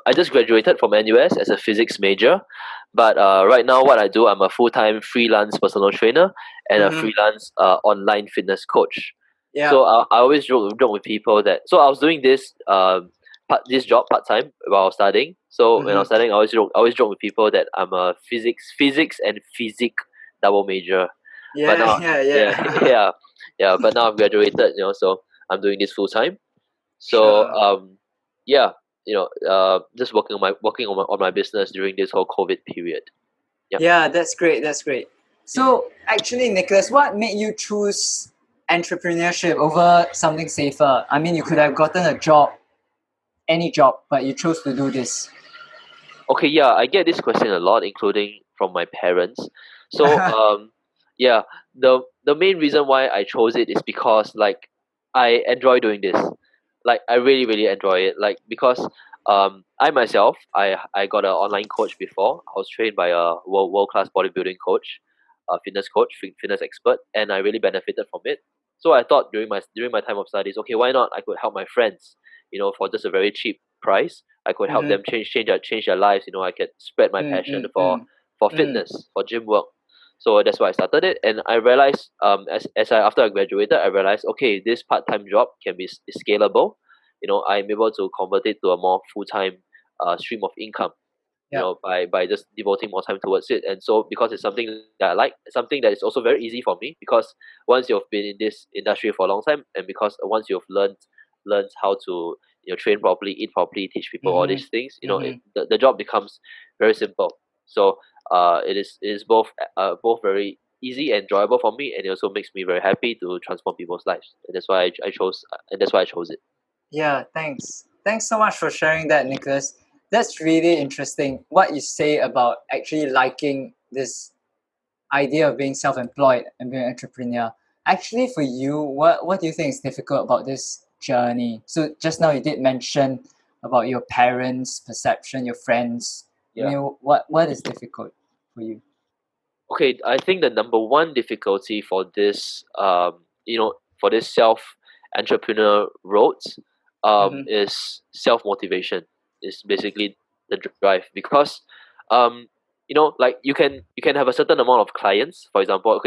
I just graduated from NUS as a physics major, but right now what I do, I'm a full-time freelance personal trainer and a Mm-hmm. freelance online fitness coach. Yeah. So I always joke with people that so I was doing this job part time while I was studying. So when I was Mm-hmm. studying, I always joke with people that I'm a physics and physics double major. But Yeah, now, yeah, yeah, yeah. yeah. But now I've graduated, so I'm doing this full time. So Sure. yeah, just working on my business during this whole COVID period. Yep. Yeah, that's great. That's great. Mm. So, actually, Nicholas, what made you choose entrepreneurship over something safer? I mean, you could have gotten a job, any job, but you chose to do this. Okay, yeah, I get this question a lot, including from my parents. So yeah, the main reason why I chose it is because like I enjoy doing this. Like I really really enjoy it. Like because I myself I got an online coach before. I was trained by a world class bodybuilding coach, a fitness coach, fitness expert, and I really benefited from it. So I thought during my time of studies, okay, why not? I could help my friends, for just a very cheap price. I could help them Mm-hmm. change their lives. I could spread my Mm, passion mm, for mm, for mm. fitness, for gym work. So that's why I started it, and I realized as I after I graduated, I realized okay, this part time job can be is scalable. I'm able to convert it to a more full time stream of income. Yeah. By just devoting more time towards it, and so because it's something that I like, something that is also very easy for me because once you've been in this industry for a long time, and because once you've learned how to train properly, eat properly, teach people all Mm-hmm. these things, Mm-hmm. the job becomes very simple. So it is both very easy and enjoyable for me, and it also makes me very happy to transform people's lives, and that's why I chose it. Yeah, thanks. Thanks so much for sharing that, Nicholas. That's really interesting what you say about actually liking this idea of being self-employed and being an entrepreneur. Actually, for you, what do you think is difficult about this journey? So just now you did mention about your parents' perception, your friends. I Yeah. mean, what is difficult for you? Okay, I think the number one difficulty for this self entrepreneur roads, Mm-hmm. is self motivation. Is basically the drive because, like you can have a certain amount of clients. For example,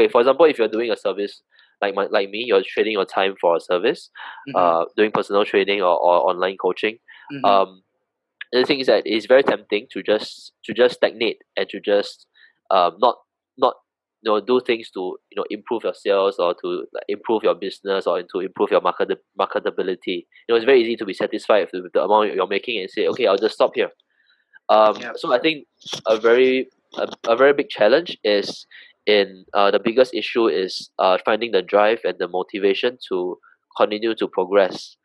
if you're doing a service like me, you're trading your time for a service, Mm-hmm. doing personal training or online coaching. Mm-hmm. Um, the thing is that it's very tempting to just stagnate and to just not do things to improve your sales or to like, improve your business or to improve your marketability. It's very easy to be satisfied with the amount you're making and say, okay, I'll just stop here. Yeah. So I think a very big challenge is in the biggest issue is finding the drive and the motivation to continue to progress.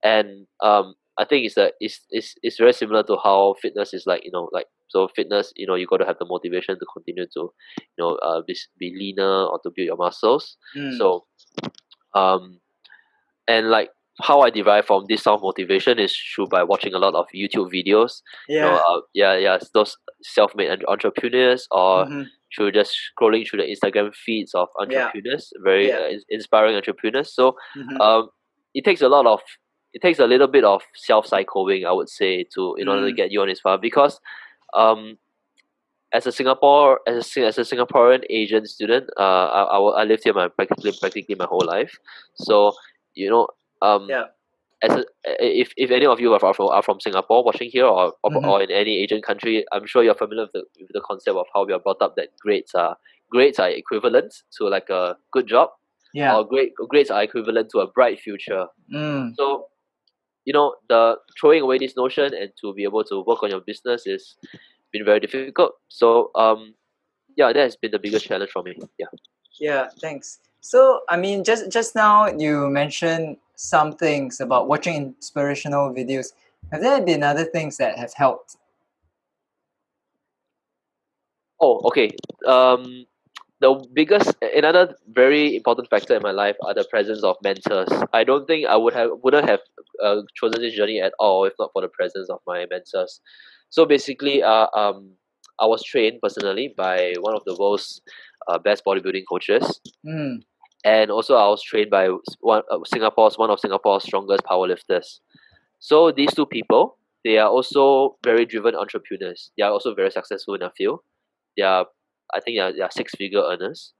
And I think it's very similar to how fitness is like. So fitness, you got to have the motivation to continue to be leaner or to build your muscles. Mm. So um and like how I derive from this self motivation is through by watching a lot of YouTube videos. Yeah. Yeah, yeah, those self-made entrepreneurs, or Mm-hmm. through just scrolling through the Instagram feeds of Yeah. entrepreneurs, very Yeah. inspiring entrepreneurs. So, Mm-hmm. um, it takes a little bit of self-psychoing, I would say, to in order to Mm. get you on this path because, um, as a Singaporean Asian student, I lived here my practically my whole life. So, you know, um, Yeah. if any of you are from Singapore watching here, Mm-hmm. or in any Asian country, I'm sure you're familiar with the concept of how we are brought up that grades are equivalent to like a good job, Yeah. or grades are equivalent to a bright future. Mm. So the throwing away this notion and to be able to work on your business is been very difficult. So yeah, that has been the biggest challenge for me. Yeah. Yeah, thanks. So, I mean, just now you mentioned some things about watching inspirational videos. Have there been other things that have helped? Oh, okay. Um, the biggest another very important factor in my life are the presence of mentors. I don't think I wouldn't have chosen this journey at all if not for the presence of my mentors. So basically, I was trained personally by one of the world's best bodybuilding coaches, Mm. and also I was trained by one of Singapore's strongest powerlifters. So these two people, they are also very driven entrepreneurs. They are also very successful in their field. They are, I think, they are six-figure earners.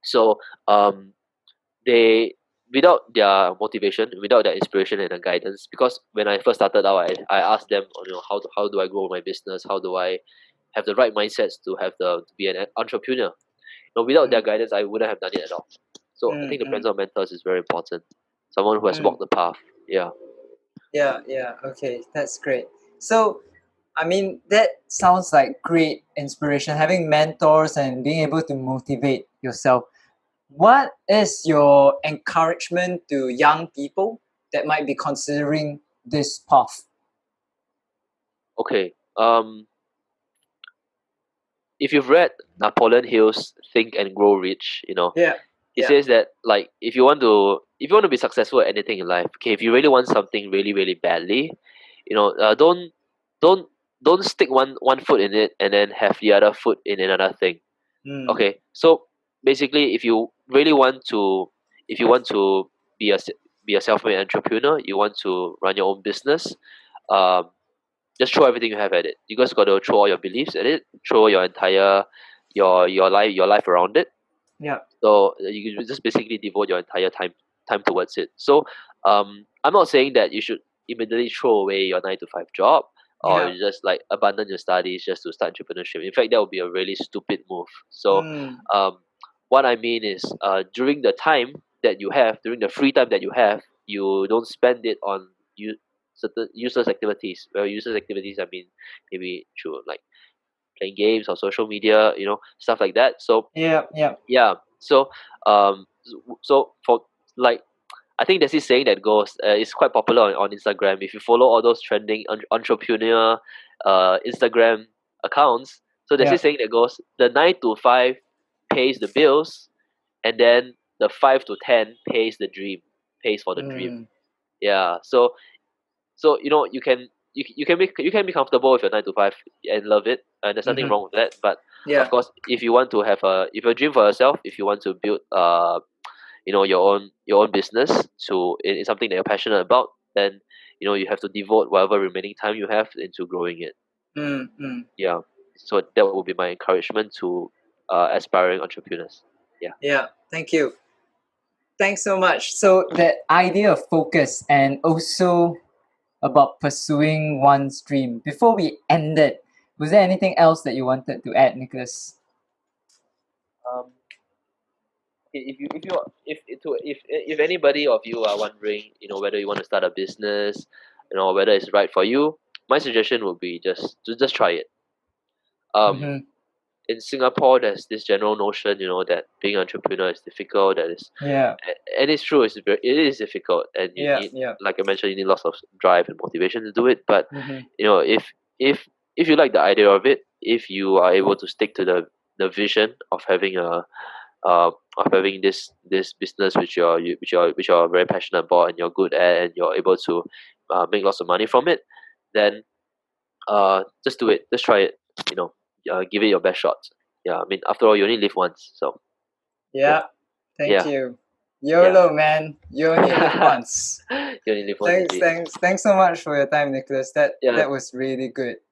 So they, without their motivation, without their inspiration and their guidance, because when I first started out, I asked them, how do I grow my business? How do I have the right mindsets to to be an entrepreneur? Without their Mm, guidance, I wouldn't have done it at all. So I mm, think the mm, presence of mentors is very important. Someone who has mm. walked the path. Yeah. Yeah, yeah. Okay, that's great. So, I mean, that sounds like great inspiration, having mentors and being able to motivate yourself. What is your encouragement to young people that might be considering this path? Okay. If you've read Napoleon Hill's Think and Grow Rich, Yeah, he yeah. says that, like, if you want to be successful at anything in life, okay, if you really want something really really badly, don't don't stick one foot in it and then have the other foot in another thing. Mm, Okay, so basically, if you want to be be a self-made entrepreneur, you want to run your own business, um just throw everything you have at it. You guys got to throw all your beliefs at it, throw your entire your life around it. yeah, So you can just basically devote your entire time towards it. So I'm not saying that you should immediately throw away your 9 to 5 job, or yeah. you just like abandon your studies just to start entrepreneurship. In fact, that would be a really stupid move. So Mm, um, what I mean is, during the time that you have, during the free time that you have, you don't spend it on certain useless activities. Well, useless activities, I mean, maybe through like playing games or social media, stuff like that. So yeah, yeah. yeah, so for, like, I think there's this saying that goes, it's quite popular on Instagram. If you follow all those trending entrepreneur Instagram accounts, so there's Yeah. this saying that goes, the 9 to 5 pays the bills, and then the 5 to 10 pays for the dream. Mm, Yeah, so you can be comfortable with your 9 to 5 and love it, and there's nothing mm-hmm. wrong with that. But of Yeah. course, if you want to have if you dream for yourself, if you want to build your own business in something that you're passionate about, then you have to devote whatever remaining time you have into growing it. Mm, mm. Yeah, so that would be my encouragement to aspiring entrepreneurs. Yeah. Yeah. Thank you. Thanks so much. So that idea of focus and also about pursuing one's dream. Before we ended, was there anything else that you wanted to add, Nicholas? um if anybody of you are wondering, whether you want to start a business, whether it's right for you, my suggestion would be just try it. um Mm-hmm. in Singapore, there's this general notion, that being an entrepreneur is difficult. Yeah. And it's true, it is difficult, and you Yeah. need, Yeah. like I mentioned, you need lots of drive and motivation to do it. But Mm-hmm. if you like the idea of it, if you are able to stick to the vision of having this business which you're very passionate about and you're good at, and you're able to make lots of money from it, then just do it, just try it, you know give it your best shot. Yeah, I mean, after all, you only live once, so yeah. Yeah. Thank Yeah. you. Yeah. YOLO, man. You only live once. You only live once Thanks, indeed. thanks, thanks so much for your time, Nicholas. That Yeah. was really good.